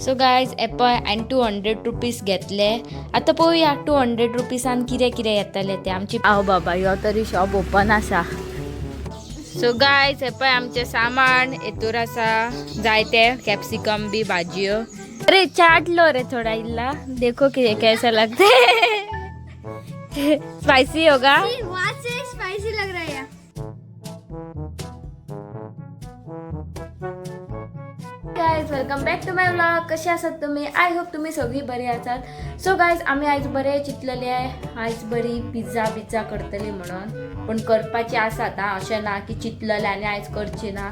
So guys एपय हांवें 200 rupees घेतले. आतां पळोवया 200 रुपीसान कितें कितें येतलें तें आमची. हांव बाबा ह्यो तरी शॉप ओपन आसा. सो गायज एपय आमचें सामान हेतूर आसा. जायते कॅप्सिकम बी भाजयो. अरे चाट लो रे थोड़ा इल्ला. देखो कि कैसा लगता है. स्पाइसी होगा. स्पाइसी लग रहा है. Guys welcome back to my vlog. कशे आसात तुम्ही. आय होप तुम्ही सगळी बरी आसात. सो गायज आमी आयज बरे चिंतलेले आयज बरी पिझ्झा करतली म्हणून. पण करपाची आसात हा. अशें ना की चिंतलेले आनी आयज करची ना.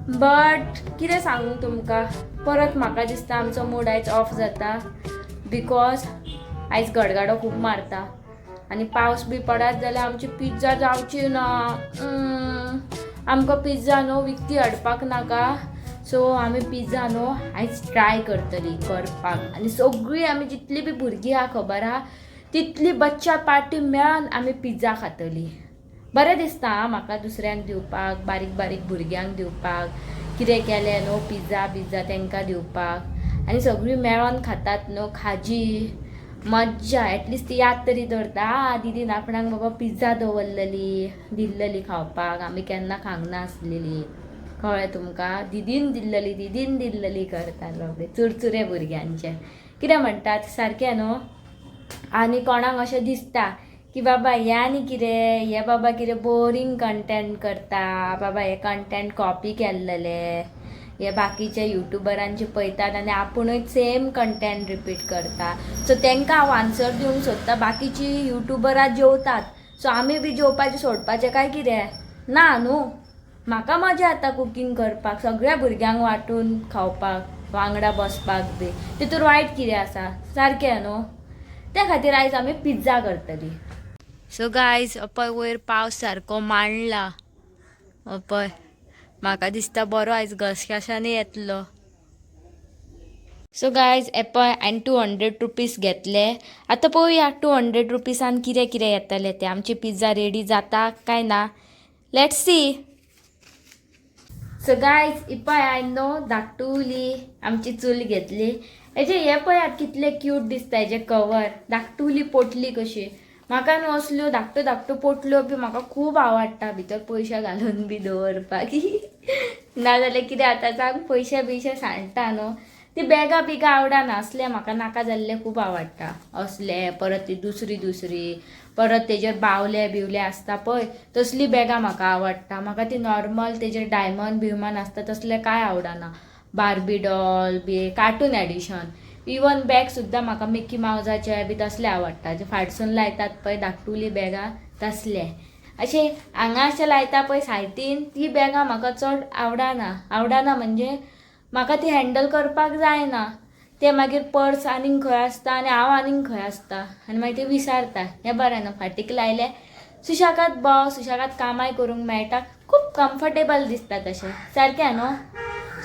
बट कितें सांगू तुमकां परत म्हाका दिसता आमचो मूड आयज ऑफ जाता. बिकॉज आयज गडगाडो खूब मारता आनी पावस बी पडत जाल्यार आमची पिझ्झा जावची ना. आमकां पिझ्झा न्हू विकती हाडपाक नाका. सो आमी पिझ्झा न्हू आयज ट्राय करतली करपाक. आनी सगळीं आमी जितली बी भुरगीं आहा खबर आहा तितली बच्चा पार्टी मेळून आमी पिझ्झा खातली. बरें दिसता म्हाका दुसऱ्यांक दिवपाक, बारीक बारीक भुरग्यांक दिवपाक. कितें केलें न्हू पिझ्झा तेंकां दिवपाक आनी सगळीं मेळोन खातात न्हू. खाजी मज्जा. एटलिस्ट ती याद तरी दवरता. दीदीन आपणाक बाबा पिझ्झा दवरलेली दिल्लली खावपाक. आमी केन्ना खावंक नासलेली. कळ्ळें तुमकां. दीदीन दिल्लली करतालो चुरचुरे भुरग्यांचे. कितें म्हणटात सारकें न्हू. आनी कोणाक अशें दिसता की बाबा हें आनी कितें हे बाबा कितें बोरींग कंटेंट करता. बाबा हे कंटेंट कॉपी केल्लेले. हे बाकीचे युट्यूबरांचे पळयतात आनी आपुणूच सेम कंटेंट रिपीट करता. सो तेंकां हांव आन्सर दिवंक सोदता. बाकीची युट्यूबरां जेवतात सो आमी बी जेवपाचें सोडपाचें काय कितें ना न्हू. म्हाका मजा येता कुकींग करपाक. सगळ्या भुरग्यांक वांटून खावपाक वांगडा बसपाक बी. तितूर वायट कितें आसा सारकें न्हू. त्या खातीर आयज आमी पिझ्झा करतली. सो गायज पळय वयर पावस सारको मांडला. पळय म्हाका दिसता बरो आयज घसघशांनी येतलो. सो गायज पळय हांवें 200 रुपीज घेतले. आतां पळोवया 200 रुपीसान कितें कितें येतलें तें. आमची पिझ्झा रेडी जाता काय ना. Let's see. सो गायज पळय हांवें न्हू धाकटुली आमची चूल घेतली. हेजे हे पळयात कितले क्यूट दिसता. हेजे कवर धाकटुली पोटली कशी. म्हाका न्हू असल्यो धाकट्यो पोटल्यो बी म्हाका खूब आवडटा. भितर पयशे घालून बी दवरपाक. नाजाल्यार कितें जाता सांग पयशे सांडटा न्हू. ती बॅगां बिगां आवडना. असले म्हाका नाका जाल्ले खूब आवडटा. असले परत ती दुसरी परत तेजेर बावले बिवले आसता पळय तसली बॅगां म्हाका आवडटा. म्हाका ती नॉर्मल तेजेर डायमंड बिमंड आसता तसले कांय आवडना. बार्बी डॉल बी कार्टून एडिशन. इवन बॅग सुद्दां म्हाका मिकी मावजाचे बी तसले आवडटा. जे फाटसून लायतात पळय धाकटुली बॅगां तसले. अशे हांगा अशें लायता पळय सायटीन ती बॅगां म्हाका चड आवडना म्हणजे म्हाका ती हँडल करपाक जायना. ते मागीर पर्स आनीक खंय आसता आनी हांव आनीक खंय आसता आनी मागीर ते विसारता. हें बरें न्हू. फाटीक लायले सुशेगाद कामाय करूंक मेळटा. खूब कम्फर्टेबल दिसता तशें सारकें न्हू.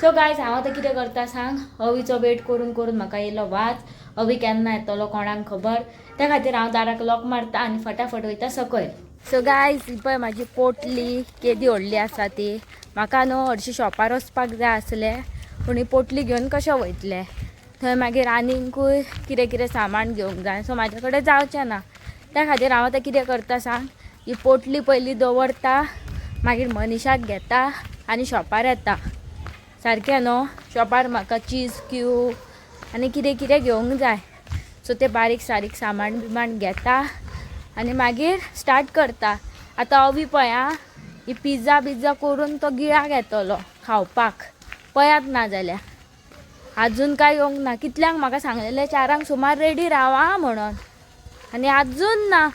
सो गायज हांव आतां कितें करता सांग. अवीचो वेट करून म्हाका येयलो वाज. अवी केन्ना येतलो कोणाक खबर. त्या खातीर हांव दाराक लॉक मारता आनी फटाफट वयता सकयल. सो गायज पळय म्हाजी पोटली केदी व्हडली आसा ती. म्हाका न्हू हरशीं शॉपार वचपाक जाय आसलें पूण ही पोटली घेवन कशें वयतलें. थंय मागीर आनिकूय कितें सामान घेवंक जाय. सो म्हाजे कडेन जावचें ना. त्या खातीर हांव आतां कितें करता सांग. ही पोटली पयलीं दवरता मागीर मनीशाक घेता आनी शॉपार येता. सारकें न्हू. शॉपार म्हाका चीज क्यूब आनी कितें घेवंक जाय. सो ते बारीक सारीक सामान बिमान घेता आनी मागीर स्टार्ट करता. आतां अवी पळय आं ही पिझ्झा करून तो गिळाक येतलो खावपाक. पळयात ना जाल्यार आजून काय येवंक ना. कितल्यांक म्हाका सांगलेलें 4 सुमार रेडी रावा म्हणून आनी आजून ना.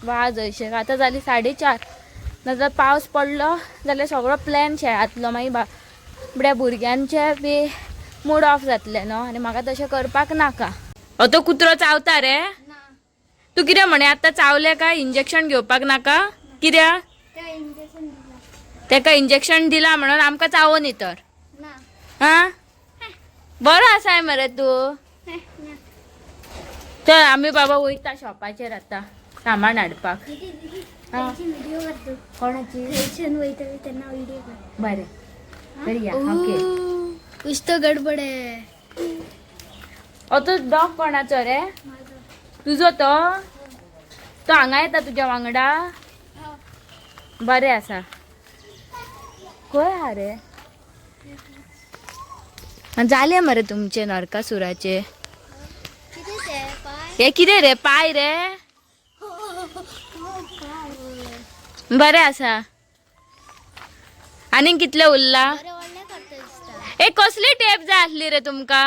वाज हयशे आतां जाली 4:30. नाजाल्यार पावस पडलो जाल्यार सगळो प्लॅन शेळातलो. मागीर बाबड्या भुरग्यांचे बी मूड ऑफ जातले न्हू आनी म्हाका तशें करपाक नाका. तो कुत्रो चावता रे. तू कितें म्हणे आतां चावले काय इंजेक्शन घेवपाक नाका कित्याक. तेका इंजेक्शन दिला म्हणून आमकां चावोनी तर हां बरो आसाय मरे तू. चल आमी बाबा वयता शॉपाचेर आतां सामान हाडपाक. कोणाची बरें बरी या. ओके कुछ तो गडबड है. तो डॉग कोणाचो रे तुझो तो हांगा येता तुझ्या वांगडा बरें आसा खंय हा रे जाले मरे तुमचे नरकासुराचे हे कितें रे पाय रे बरें आसा आनीक कितले उरला ए कसली टेप जाय आसली रे तुमका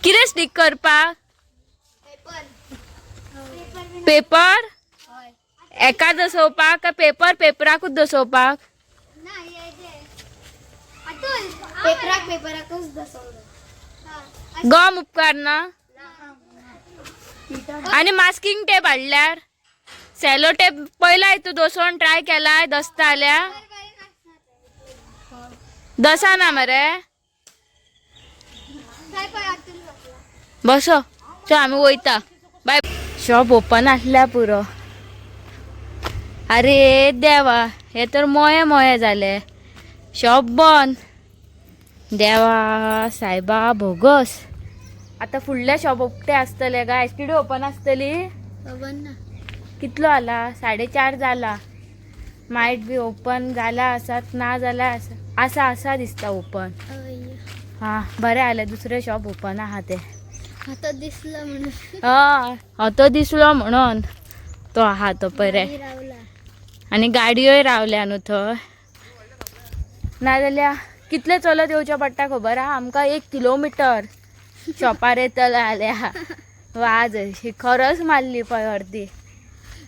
कितें स्टिक करपाक पेपर एका दसोवपाक काय पेपराकूच दसोवपाक गम उपकार ना आणि मास्किंग टेप हाडल्यार सेलो टेप पयला तू दसोवन ट्राय केलाय दसता आल्या दसाना मरे बसो चल आम्ही वयता बाय शॉप ओपन आसल्या पुरो अरे देवा हे तर मोये झाले शॉप बंद देवा सायबा भोगस आता फुडल्या शॉप उक्ते आसतले का एसटीडी ओपन आसतली कितलो आला 4:30 जाला माइट बी ओपन जाला आसात ना जाला असा दिसता ओपन हा बरें आले दुसरे शॉप ओपन आहा ते तो दिसलो म्हणून तो आहा तो परे आणि गाडयोय रावल्या न्हू थंय नाजाल्यार कितले चलत येवचे पडटा खबर आहा आमकां 1 किलोमीटर शॉपार येतले आल्या वाज अशी खरंच मारली पळय अर्दी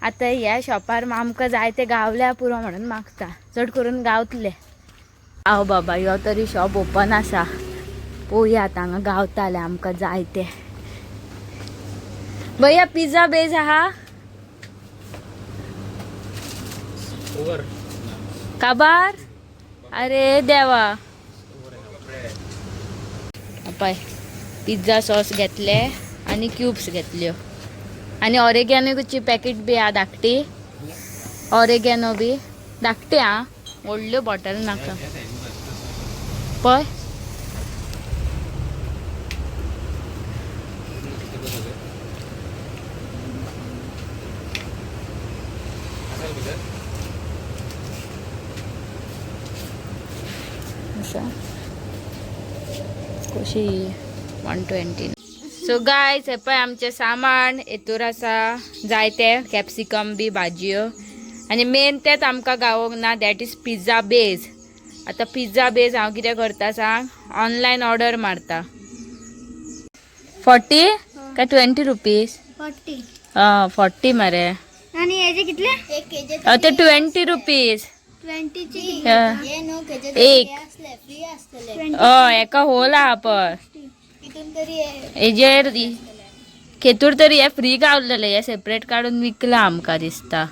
आता ह्या शॉपार आमकां जाय ते गावल्या पुरो म्हणून मागता चड करून गावतले हांव बाबा ह्यो तरी शॉप ओपन आसा पळोवया आतां हांगा गावताले आमकां जाय ते भैया पिझ्झा बेज आहा काबार अरे देवा पळय पिझ्झा सॉस घेतले आणि क्यूब्स घेतल्यो आणि ऑरेगॅनोची पॅकेट बी हा धाकटी ऑरेगॅनो बी धाकटी हा व्हडल्यो बॉटल नाका पळय कशी 120 सो गायज हे पळय आमचे सामान हेतूर आसा जायते कॅप्सिकम बी भाजयो आणि मेन तेच आमकां गावोंक ना दॅट इज पिझ्झा बेज आता पिझ्झा बेज हांव कितें करता सांग ऑनलायन ऑर्डर मारता 40 काय 20 रुपीज 40 मरे आणि याचे कितले ते 20 रुपीज 20 एक एका होल आहा पळय हेजेर खेतूर तरी हे फ्री गावलेले हे सेपरेट काढून विकला आमकां दिसता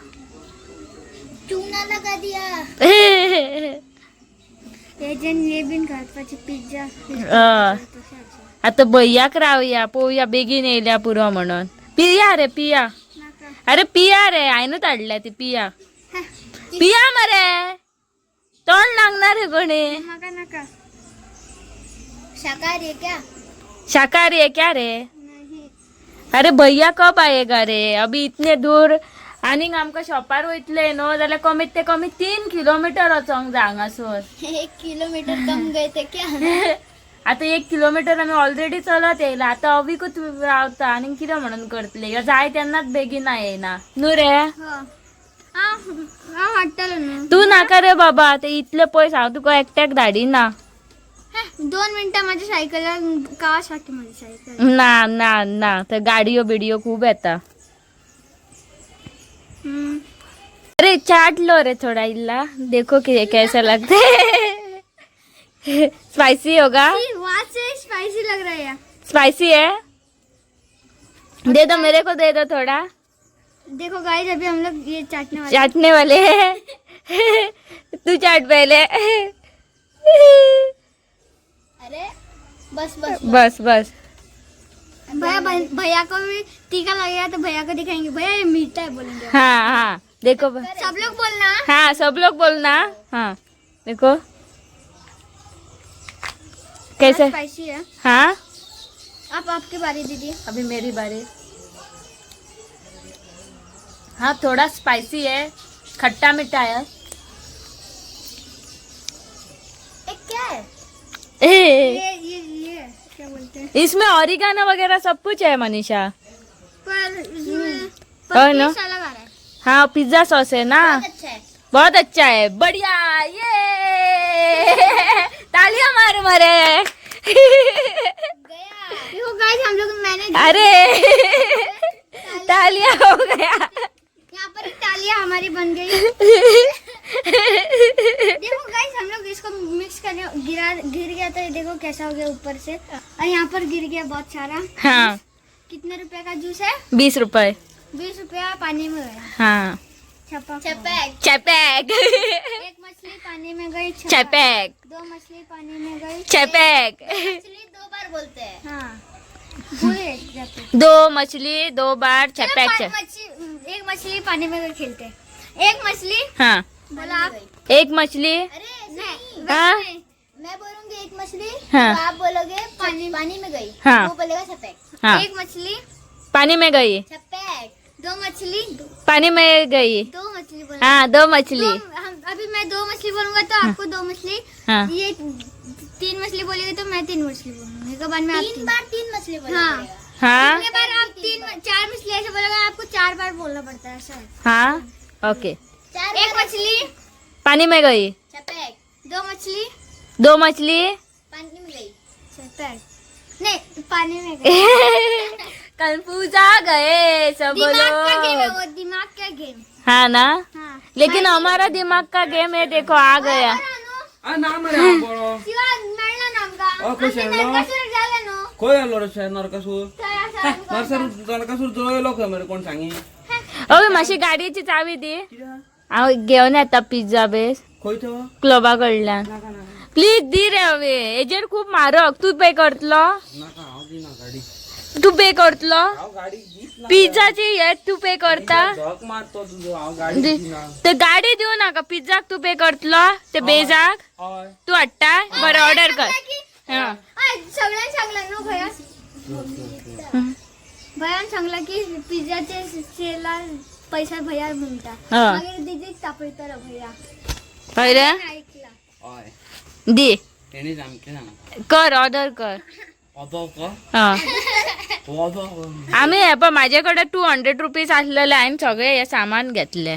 आता भैयाक रावया पळोवया बेगीन येयल्या पुरो म्हणून पिया रे पिया अरे पिया रे हायनूच हाडल्या ती पिया पिया मरे तोंड लागणार है कोणी शाकाहारी है क्या रे अरे भैया कब आएगा रे अभी इतने दूर आणि आमकां शॉपार वयतले न्हू जाल्यार कमीत ते कमी 3 किलोमीटर वचोंक जाय हांगासून 1 किलोमीटर कम गए थे क्या आता 1 किलोमीटर आमी ऑलरेडी चलत येयला आता अविकूच रावता आणि कितें म्हणून करतले जाय तेन्नाच बेगीन येयना न्हू रे तू नाका रे बाबा ते इतले पयस हांव तुका एकट्याक धाडिना 2 मिनिटं माझ्या सायकलला कावासाठी माझी सायकल ना ना ना तर गाडयो बिडियो खूप येता अरे चाट लो रे थोड़ा इल्ला देखो कि कैसा लगता है स्पाइसी होगा से स्पाइसी लग रहा है स्पाइसी है दे दो मेरे को दे दो थोड़ा देखो गाइस अभी हम लोग ये चाटने वाले हैं तू चाट पहले अरे बस बस बस बस भैया को भी टीका लगेगा तो भैया को दिखाएंगे भैया ये मीठा है बोलेंगे हाँ हाँ देखो सब लोग बोलना हाँ सब लोग बोलना हाँ देखो कैसे स्पाइसी है हाँ अब आपकी बारी दीदी। अभी मेरी बारी। हाँ थोड़ा स्पाइसी है, खट्टा मीठा है। एक क्या है? ए, ये क्या बोलते हैं? इसमें ऑरिगानो वगैरह सब कुछ है मनीषा। पर इसमें और ना? टेस्ट अलग आ रहा है। हाँ पिज्जा सॉस है ना, बहुत अच्छा है। बहुत अच्छा है, बढ़िया। ये तालियां मार मारे। गया। देखो गाइस हम लोग मैंने अरे तालियां हो गया। यहाँ पर तालियां हमारी बन गई। देखो गाइस हम लोग इसको मिक्स करने गिर गया था, देखो कैसा हो गया ऊपर से, और यहाँ पर गिर गया बहुत सारा। हाँ कितने रुपए का जूस है? 20 रुपए। 20 रुपया पानी में गया। हाँ छपैक। चपैक। एक मछली पानी में गई। चपैक। 2 मछली पानी में गई। चपैक। मछली 2 बार बोलते हैं। हाँ बोले जाते। 2 मछली 2 बार चपैक। एक मछली पानी में गई खेलते हैं। एक मछली। हाँ बोला आप। एक मछली। अरे नहीं, हाँ मैं बोलूंगी एक मछली, हाँ। तो आप बोलोगे पानी में गई। हाँ। वो बोलेगा छपैक। हाँ एक मछली पानी में गई। छपैक। 2 मछली। पानी में गई। 2 मछली बोला। हाँ 2 मछली। अभी मैं 2 मछली बोलूंगा तो आपको 2 मछली। हाँ ये 3 मछली बोलेगी तो मैं 3 मछली बोलूंगी। एक बाद में आप 3 बार 3 मछली बोलेगा। हाँ हाँ कितने बार आप 4 मछली ऐसे बोलोगे, आपको 4 बार बोलना पड़ता है ऐसा है। हाँ ओके। एक मछली पानी में गई। छपैक। 2 मछली 2 मछली पानी में गई। छपैक नहीं, पानी में गई। कंफ्यूज आ गए सब दिमाग का गेम है लोग। वो, दिमाग का गेम। हाँ ना, हाँ लेकिन हमारा दिमाग का गेम है, देखो आ गया। नाम रे बोलो शिवा मेळला नामका खुश आहे ना? नरकासुर झाले नो कोण आलो रे नरकासूर तर असं नरकासूर जवळ लोक मरे कोण सांगी अबे माशी गाडीची चावी दे, हांव घेऊन येता पिझ्झा बेस खंय तो क्लबा कडल्यान। प्लीज दी रे, हवे एजंट खूप मारक। तू पे करतलो, नाका हांव दिना गाडी तू पे करतलो। हांव गाडी घेत ना पिझ्झाची हे तू पे करता। धक मारतो तुझो हांव गाडी दे- दिना ते गाडी देऊ नका, पिझ्झाक तू पे करतलो, ते बेजाक हय तू हाडटा। बरं ऑर्डर कर। हा सगळ्यांना सांगलं नो भया भयान सांगला की पिझ्झाचे सेला पैसा भया म्हणता हा मागे दीदी तापयतर भया खरे ऐकला हय दे, तेणी सामकें सांग कर ऑर्डर कर। अबो को हा अबो आम्ही हे पण माझ्याकडे 200 रुपीज असलेले आहे, सगळे हे सामान घेतले।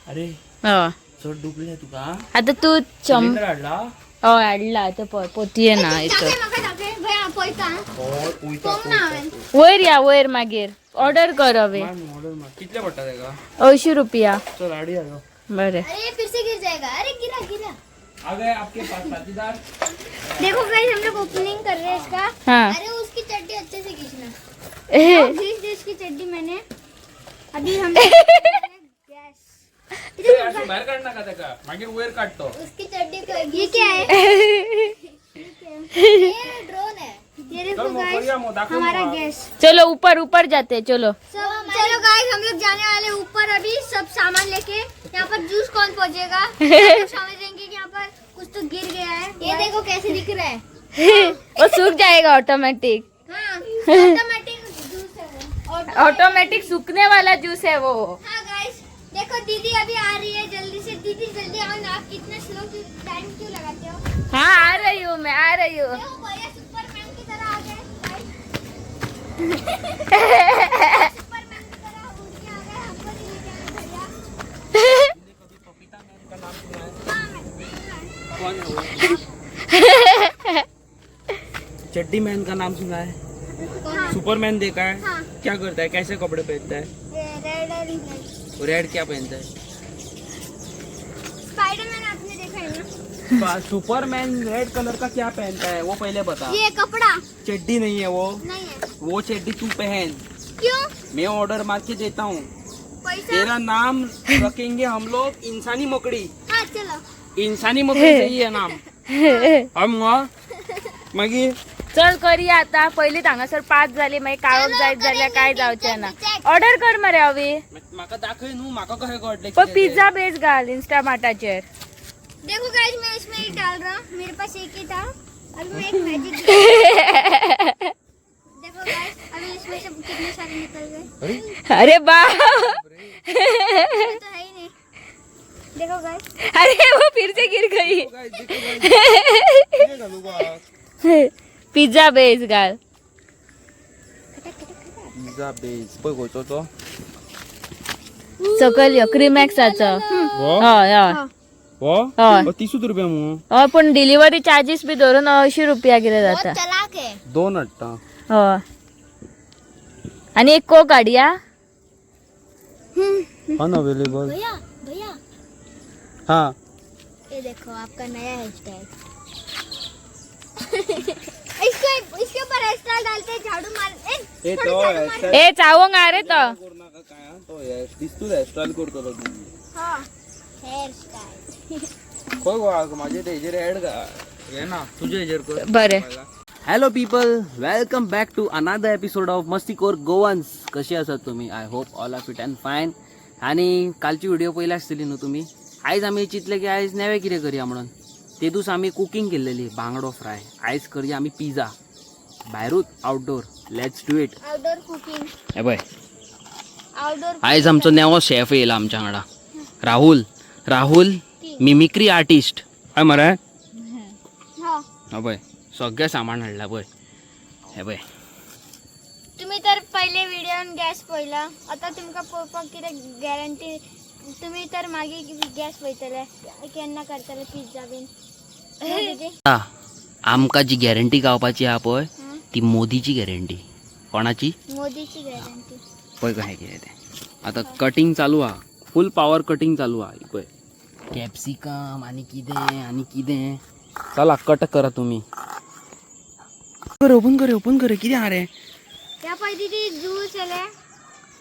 अरे हो चड डुबले तुका आता तू सिलेंडर हाडला हो हाडला ते पोती आहे ना इथं। मका टाके भया पैसा हय पोयता कोण ना हांवें वयर या, वयर मागीर ऑर्डर कर हवे। ऑर्डर मार कितले पडटा तेका 80 रुपया। चल हाडी हाडो बरे अरे फिर से गिर जाएगा अरे गिरा गिरा आ गए आपके पास साथीदार देखो गाइस हम लोग ओपनिंग कर रहे हैं इसका। हाँ अरे उसकी चड्डी अच्छे से खींचना। ए, खींच दे इसकी चड्डी मैंने अभी हम गैस ते असं बाहेर काढ नका त्याका मागीर वयर काढतो उसकी चड्डी ये क्या है? ये ड्रोन है। ये देखो चल मग गाइस करूया मग दाखव हमारा मग. गैस। चलो ऊपर ऊपर जाते चलो। चलो गाइस हम लोग जाने वाले ऊपर अभी सब सामान लेके। यहाँ पर जूस कौन पहुँचेगा? आप समझेंगे कि यहाँ पर कुछ तो गिर गया है। ये देखो कैसे दिख रहा है। वो सूख जाएगा ऑटोमेटिक। हाँ ऑटोमेटिक जूस है वो। ऑटोमेटिक सूखने वाला जूस है वो। हाँ गाइस देखो दीदी अभी आ रही है, जल्दी से दीदी जल्दी आओ ना। आप इतना स्लो टाइम क्यों लगाते हो? हाँ आ रही हूँ मैं, आ रही हूँ। देखो भैया सुपरमैन की तरह आ गए गाइस। सुपरमैन की तरह उड़ के आ गए, हमको नहीं लेके आए भैया। हाँ, मैं- कौन है वो? चड्डी मैन का नाम सुना है? हाँ, सुपरमैन देखा है? हाँ। क्या करता है, कैसे कपड़े पहनता है? ये रेड और ब्लैक। रेड क्या पहनता है? स्पाइडरमैन आपने देखा है ना? सुपरमैन रेड कलर का क्या पहनता है वो पहले बता। ये कपड़ा चड्डी नहीं है वो नहीं है। वो चड्डी तू पहन, क्यों? मैं ऑर्डर मार के देता हूँ। पैसा? तेरा नाम रखेंगे हम लोग इंसानी मकड़ी। हाँ चलो। इंसानी मकड़ी सही है नाम। हम मागीर चल करूया आता। पहिली हांगासर 5 झाली, मागीर काळोख जायत जाल्यार काय जावचें ना। ऑर्डर कर मरे हवी। म्हाका दाखय न्हू, म्हाका कशें कळटलें पण कितें तें? पिझ्झा बेस घाल इंस्टामार्टाचेर। देखो गाइस मैं इसमें ही डाल रहा हूँ, मेरे पास एक ही था। अभी मैं एक मैजिक देखो अरे बा ये तो है ही नहीं। देखो गाइस, अरे वो फिर से गिर गई. पिझ्झा बेस घाल. पिझ्झा बेस पळय गोचो तो सकल यो क्रीमॅक्साचो. वो हय हय वो हय 30 रुपया मग हय पण डिलिव्हरी चार्जेस बी धरून 80 रुपया कितें बहुत जाता. चालाक है। 2 हाडटा हय आणि एक कोक हाडया. अनअवेलेबल भैया भैया, हाँ ये देखो आपका नया हेयर स्टाइल। इसके ऊपर हेयर स्टाइल डालते हैं, झाड़ू मार ए तो हेअरस्टाईल ए चावंग आ रे तो. करू नका काय हा? तो दिसतो हेअरस्टाईल करतो तू हाँ हेयर स्टाइल। कोण गो माझे तेजेर ऍड का हे ना तुझे हेजेर कर बरे. Hello people, welcome back to another episode of मस्तीखोर गोवन्स. कशी आसात तुम्ही? I hope all of it and fine. आणि कालची व्हिडिओ पयली आसतली न्हू तुमी. आयज आमी चिंतले की आयज नवे कितें करया म्हणून. ते दीस आमी कुकिंग केल्लेली बांगडो फ्राय. आयज करया आमी पिझ्झा भायरूच outdoor. Let's do it. Outdoor cooking, हे पळय आउटडोर आयज आमचो नवो शेफ येयला आमच्या वांगडा. Rahul mimicry artist. हय मरे. हाँ। हा पळय सगळें सामान हाडला पळय. हे पळय तुम्ही तर पहिले व्हिडिओन गॅस पळयला, आता तुमकां पळोवपाक कितें गॅरंटी. तुम्ही तर मागीर गॅस पळयतले केन्ना करतले पिझ्झा बीन. आमकां जी गॅरंटी गावपाची आहा पळय हाँ, ती मोदीची गॅरंटी. कोणाची? मोदीची गॅरंटी. पळय कशें कितें तें. आतां कटिंग चालू आहा, फुल पावर कटिंग चालू आहा. ही पळय कॅप्सिकम आनी कितें. चला कट करा तुम्ही. ओपन कर कितें हा रे? त्या पळय ती ज्यूस येले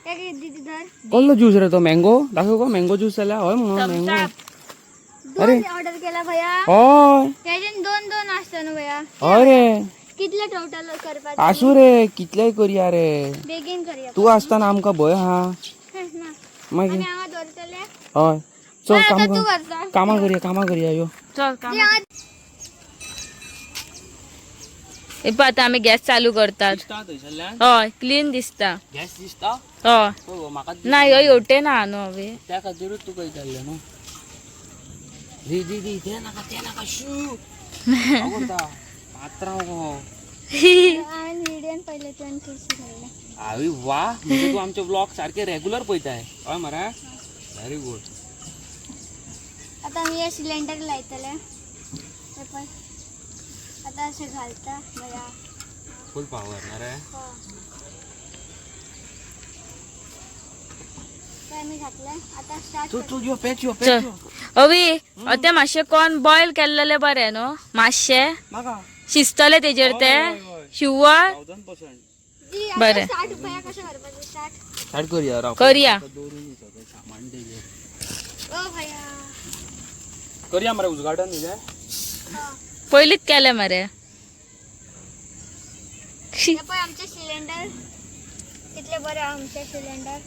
त्या दीदी धर. कसलो ज्यूस रे तो? मँगो दाखव गो. मँगो ज्यूस जाल्या. हय मग मँगो. अरे. दोन ऑर्डर केला भैया. हय त्याच्यान दोन असता न्हू भैया. हय रे. कितले टोटल करपाचे? आसूं रे कितलेय करया रे. बेगीन करूया. तू आसतना आमकां भंय हा ना मागीर. आम्ही हांगा दवरतले. हय चल आता काम तू कर. करता. कामा करया यो. चल काम. ते आज हे पळय आता आमी गॅस चालू करतात. हय क्लीन दिसता. गॅस दिसता हय म्हाका नाही हय हेवटे ना न्हू हवे. त्या खातीरूच तुका विचारलें न्हू. दी ते नाका शू आवडटा पात्रांव गो. व्हिडिओन पहिले तुवें खुशी घालले. आवय वा, म्हणजे तू आमचे ब्लॉग सारखे रेग्युलर पळयताय. हय मरे व्हेरी गुड. आता आम्ही हे सिलेंडर लायतले. हे पळय आता असे घालता भैया. फुल पावर मरे. ते आम्ही घातले. आता स्टार्ट. तू यो पॅच यो चल अवी अते मातशे कॉर्न बॉयल केल्लेले बरे न्हू. मातशे नाका शिजतले तेजेर ते शिवर 1000%. बरे. 60 भैया कसं करपाचे? स्टार्ट करूया राव. करूया. सामान तेजेर ओ भैया करूया मरे उजगाडन तुझे. पयलीच केले मरे. हे पळय आमचे सिलेंडर कितले बरे आमचे सिलेंडर.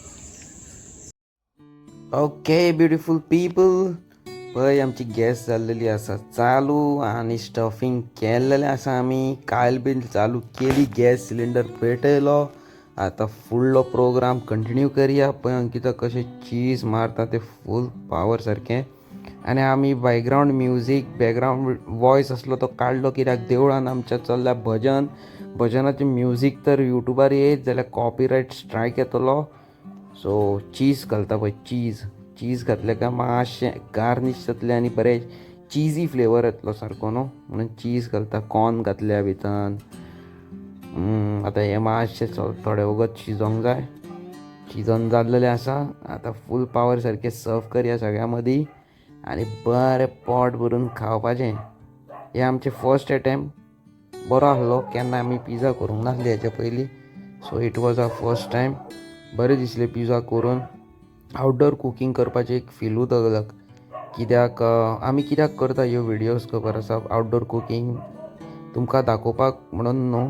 ओके ब्युटिफुल पीपल, पळय आमची गॅस जाल्लेली आसा चालू आनी स्टफिंग केल्लेलें आसा आमी. काल बीन चालू केली गॅस सिलिंडर पेटयलो. आतां फुडलो प्रोग्राम कंटिन्यू करया. पळय अंकिता कशें चीज मारता ते फूल पावर सारकें. आनी आमी बॅकग्रावंड म्युजीक बॅकग्रावंड वॉयस आसलो तो काडलो कित्याक देवळान आमच्या चल्ल्या भजनाचें म्युजीक तर युट्यूबार येयत जाल्यार कॉपीरायट स्ट्रायक येतलो. सो चीज घालता पळय चीज घातलें काय मातशें गार्निश जातलें आनी बरें चीजी फ्लेवर येतलो सारको न्हू म्हणून चीज घालता. कॉर्न घातल्या भितर. आतां हें मातशें थोडें वगत शिजोंक जाय. शिजोन जाल्लेलें आसा. आतां फूल पावर सारकें सर्व करया सगळ्या मदीं आनी बरें पोट भरून खावपाचें. हें आमचें फर्स्ट अटेम्प्ट बरो आसलो. केन्ना आमी पिझ्झा करूंक नासली हेच्या पयलीं. So it was a first time. बरें दिसलें पिझ्झा करून. आउटडोर कुकींग करपाचें एक फिलूच अलग. कित्याक आमी कित्याक करता ह्यो विडियोज खबर आसा आउटडोर कुकींग तुमकां दाखोवपाक म्हणून न्हू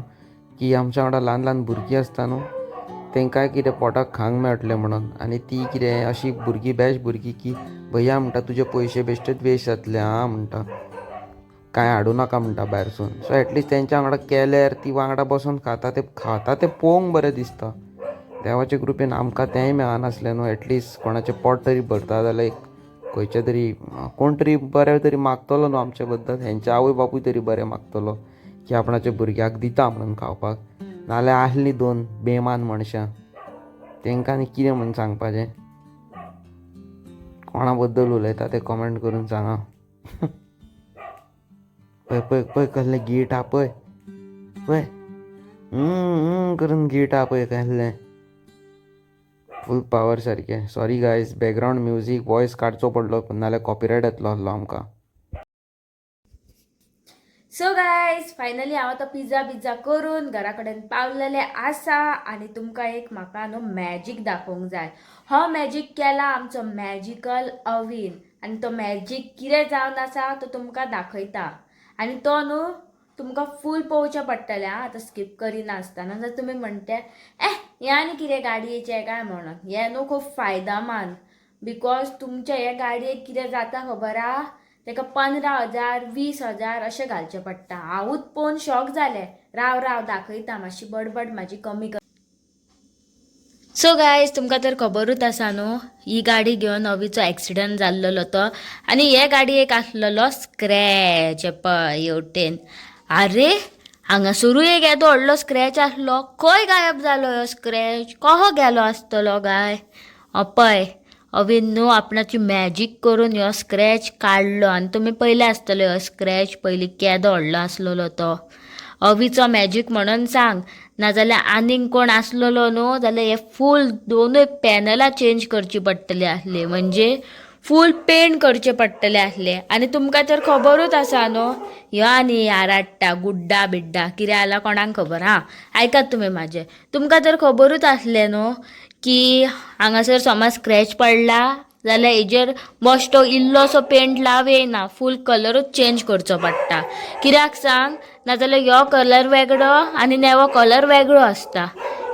की आमच्या वांगडा ल्हान भुरगीं आसता न्हू तांकांय कितें पोटाक खावंक मेळटलें म्हणून. आनी ती कितें अशी भुरगीं की भैया म्हणटा तुजे पयशे बेश्टेच वेस्ट जातले आं म्हणटा. कांय हाडूं नाका म्हणटा भायरसून. सो एटलिस्ट तेंच्या वांगडा केल्यार ती वांगडा बसून खाता ते पळोवंक बरें दिसता. देवाचे कृपेन आमकां तेंय मेळनासलें न्हू. एटलिस्ट कोणाचें पोट तरी भरता जाल्यार एक खंयचे तरी कोण तरी बरें तरी मागतलो न्हू आमचे बद्दल. हेंचे आवय बापूय तरी बरें मागतलो की आपणाच्या भुरग्याक दिता म्हणून खावपाक. नाल्यार आहलीं 2 बेमान मनशां, तेंकां आनी कितें म्हणून सांगपाचें. कोणा बद्दल उलयता ते कमेंट करून सांगा. पळय पळय पळय कसलें गीट हा पळय पळय करून गीट हा पळय कसलें फूल पावर सारकें. Sorry guys, background music voice काडचो पडलो नाल्यार कॉपीरायट येतलो आसलो आमकां. सो गायज फायनली हांव आतां पिझ्झा करून घरा कडेन पावलेले आसा आनी तुमकां एक म्हाका न्हू मॅजीक दाखोवंक जाय. हो मॅजीक केला आमचो मॅजिकल अवीन आनी तो मॅजीक कितें जावन आसा तो तुमकां दाखयता. आनी तो न्हू तुमकां फूल पळोवचें पडटलें आं, आतां स्कीप करिनासतना. जर तुमी म्हणटे हें आनी कितें गाडयेचें काय म्हणून, हें न्हू खूब फायदामान. बिकॉज तुमच्या हे गाडयेक कितें जाता खबर आहा, ताका 15,000 20,000 अशें घालचें पडटा. हांवूच पळोवन शॉक जालें. राव दाखयता, मातशी बडबड म्हाजी कमी कर. सो गायज तुमकां तर खबरूच आसा न्हू, ही गाडी घेवन अवीचो एक्सिडंट जाल्लो तो आनी हे गाडयेक आसलेलो स्क्रॅच. पळय हेवटेन, आरे हांगासरूय एक येदो व्हडलो स्क्रॅच आसलो. खंय गायब जालो ह्यो स्क्रॅच, कसो गेलो आसतलो गाय. पळय अवीन न्हू आपणाची मॅजीक करून ह्यो स्क्रॅच काडलो आनी तुमी पयले आसतलो ह्यो स्क्रॅच पयलीं केदो व्हडलो आसलेलो तो. अवीचो मॅजीक म्हणून सांग, नाजाल्यार आनीक कोण आसलेलो न्हू जाल्यार हे फूल 2 पॅनलां चेंज करची पडटली आसली, म्हणजे फूल पेंट करचे पडटले आसले. आनी तुमकां तर खबरूच आसा न्हू, ह्यो आनी याराडटा गुड्डा बिड्डा कितें जाल्यार कोणाक खबर. हां आयकात तुमी म्हाजें, तुमकां तर खबरूच आसलें न्हू की हांगासर समज स्क्रॅच पडला जाल्यार हेजेर बेश्टो इल्लोसो पेंट लाव येयना, फूल कलरूच चेंज करचो पडटा. कित्याक सांग, नाजाल्यार ह्यो कलर वेगळो आनी नेवो कलर वेगळो आसता.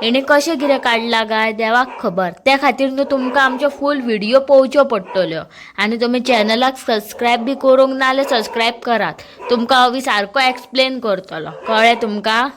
हेणे कशें कितें काडला गाय देवाक खबर. त्या खातीर न्हू तुमकां आमच्यो फूल व्हिडियो पळोवच्यो पडटल्यो. आनी तुमी चॅनलाक सबस्क्रायब बी करूंक ना जाल्यार सबस्क्रायब करात. तुमकां अवी सारको एक्सप्लेन करतलो, कळ्ळें तुमकां.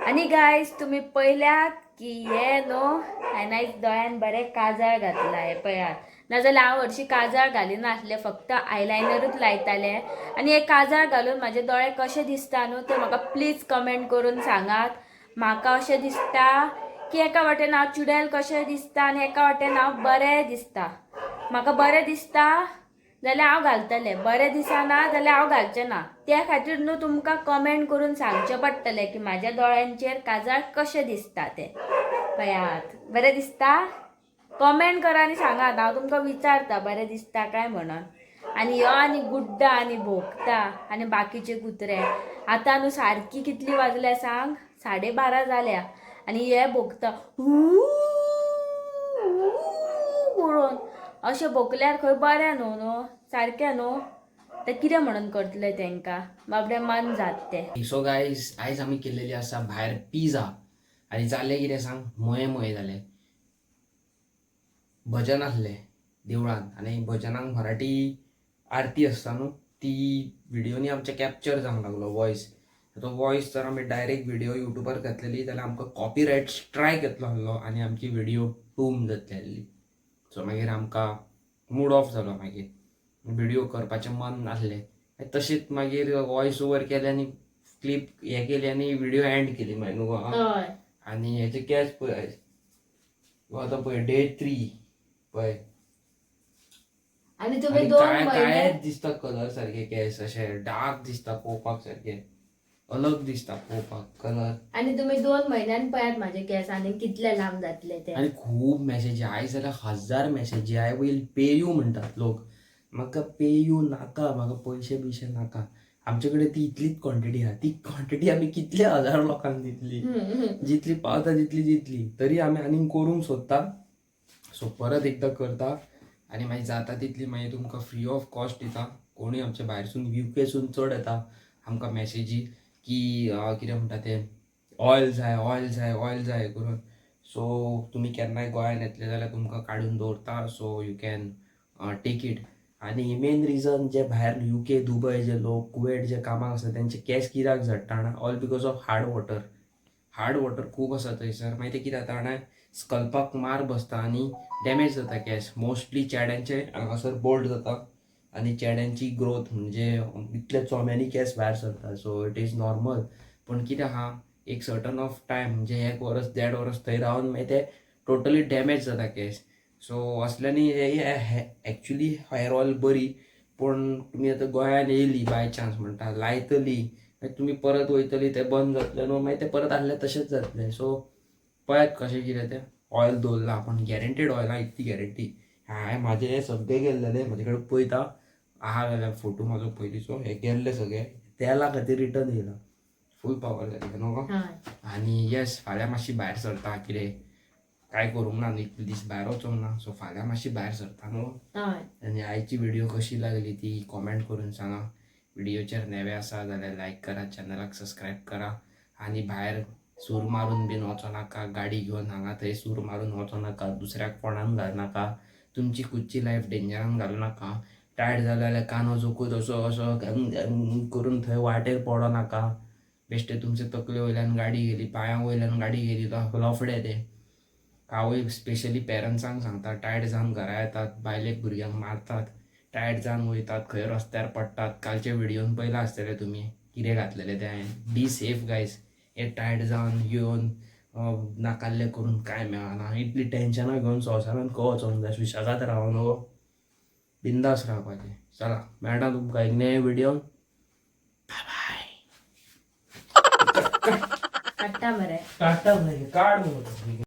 आनी गायज तुमी पळयल्यात की हे न्हू हांवें आयज दोळ्यान बरें काजळ घातला. हे पळयात, नाजाल्यार हांव हरशीं काजळ घालिनासलें, फक्त आयलायनरूच लायतालें. आनी हे काजळ घालून म्हाजे दोळे कशे दिसता न्हू ते म्हाका प्लीज कमेंट करून सांगात. म्हाका अशें दिसता की एका वाटेन हांव चुडेल कशें दिसता आनी एका वाटेन हांव बरें दिसता. म्हाका बरें दिसता जाल्यार हांव घालतलें, बरें दिसना जाल्यार हांव घालचें ना. त्या खातीर न्हू तुमकां कमेंट करून सांगचें पडटलें की म्हाज्या दोळ्यांचेर काजळ कशें दिसता तें. पळयात बरें दिसता, कमेंट करा आनी सांगात, हांव तुमकां विचारता बरें दिसता काय म्हणून. आनी ह्यो आनी गुड्डा आनी भोगता आनी बाकीचे कुत्रे. आतां न्हू सारकी कितली वाजल्या सांग, 12:30 जाल्या आनी हे भोगता म्हणून. अशें भोगल्यार खंय बरें न्हू सारकें न्हू. ते कितें म्हणून करतले तेंकां, बाबडे मन जात ते. सो गायज आयज आमी केल्लेली आसा भायर पिझ्झा आनी जालें कितें सांग, मोये जालें. भजन आसलें देवळान आनी भजनाक मराठी आरती आसता न्हू, ती व्हिडिओनी आमचे कॅप्चर जावंक लागलो वॉयस. तो वॉयस जर आमी डायरेक्ट व्हिडिओ युट्यूबार घातलेली जाल्यार आमकां कॉपीरायट स्ट्रायक येतलो आसलो आनी आमची व्हिडिओ बूम जातली आसली. सो मागीर आमकां मूड ऑफ जालो, मागीर व्हिडिओ करपाचें मन नासलें. तशीच मागीर वॉयस ओवर केलें आनी क्लिप हे केली आनी व्हिडिओ एंड केली मागीर न्हू. आनी हेचे कॅच पळय आतां पळय डे 3 पळय. आनी तुमी 2 काय म्हयने दिसता कलर सारके केस अशे डार्क दिसता पळोवपाक, सारके अलग दिसता पळोवपाक कलर. आनी तुमी 2 म्हयन्यान पळयात म्हाजे केस आनी कितले लांब जातले ते. आनी खूब मेसेजी आयज जाल्यार 1000 मेसेजी. आय वील पे यू म्हणटात लोक. म्हाका पे यू नाका, म्हाका पयशे बिशे नाका. आमचे कडेन ती इतलीच क्वॉन्टिटी आहा, ती क्वॉन्टिटी आमी कितल्या 1000 लोकांक दितली, जितली पावता तितली दितली. तरी आमी आनीक करूंक सोदता. सो परत एकदां करता आनी मागीर जाता तितली मागीर तुमकां फ्री ऑफ कॉस्ट दिता. कोणूय आमचे भायरसून यूकेसून चड येता आमकां मेसेजी की कितें म्हणटा ते ऑयल जाय करून. सो तुमी केन्नाय गोंयान येतले जाल्यार तुमकां काडून दवरता. So you can take it. आनी मेन रिजन जे भायर UK दुबय जे लोक कुवेट जे कामाक आसता तेंचे केस कित्याक झडटा all because of hard water. Hard water खूप आसा थंयसर. मागीर ते कितें जाता जाणा स्कल्पाक मार बसता आनी डॅमेज जाता केस. मोस्टली चेड्यांचे हांगासर बोल्ड जाता आनी चेड्यांची ग्रोथ म्हणजे इतल्या चोंब्यांनी केस भायर सरता. So it is normal. पण कितें आहा एक सर्टन ऑफ टायम म्हणजे 1 वर्स 1.5 वर्स थंय रावन मागीर ते टोटली डॅमेज जाता केस. सो असल्यांनी एक्चुली हेअर ऑयल बरी. पण तुमी आतां गोंयान येयली बाय चान्स म्हणटा लायतली मागीर तुमी परत वयतली ते बंद जातले न्हू मागीर ते परत आहले तशेंच जातले. सो पळयात कशें कितें तें ऑयल दवरला. पण गॅरंटीड ऑयलां इतली गॅरंटी. हांवें म्हाजे हे सगळे गेल्लेले म्हाजे कडेन पळयता आहा जाल्यार फोटो म्हाजो पयलींचो हे गेल्ले सगळे तेला खातीर रिटर्न येयला. फूल पावर जाली न्हू गो. आनी येस फाल्यां मातशी भायर सरता कितें काय करूंक ना न्ही इतले दीस भायर वचोंक ना. सो फाल्यां मातशी भायर सरता न्हू. आनी आयची व्हिडिओ कशी लागली ती कॉमेंट करून सांगा. व्हिडिओचेर नवे आसा जाल्यार लायक करा, चॅनलाक सबस्क्रायब करा. आनी भायर सूर मारून बीन वचो नाका. गाडी घेवन हांगा थंय सूर मारून वचो नाका. दुसऱ्याक फोंडान घालनाका. तुमची खुदची लायफ डेंजरान घालूं नाका. टायर्ड जालो जाल्यार कानो जोकूत असो असो करून थंय वाटेर पडो नाका. बेश्टे तुमचे तकले वयल्यान गाडी गेली, पांयां वयल्यान गाडी गेली तो लफडे ते. हांवूय स्पेशली पेरंट्सांक सांगता टायर्ड जावन घरा येतात, बायलेक भुरग्यांक मारतात, टायर्ड जावन वयतात, खंय रस्त्यार पडटात. कालचे व्हिडिओन पयला आसतले तुमी कितें घातलेले ते हांवें. Be safe guys. हे टायर्ड जावन येवन नाकाल्ले करून कांय मेळना. इतली टेन्शनां घेवन संवसारान खंय वचोंक जाय. सुशेगाद राव न्हू, बिंदास रावपाचें. चला मेळटा तुमकां एक नवे व्हिडिओन. काडटा मरे. काडटा मरे काड.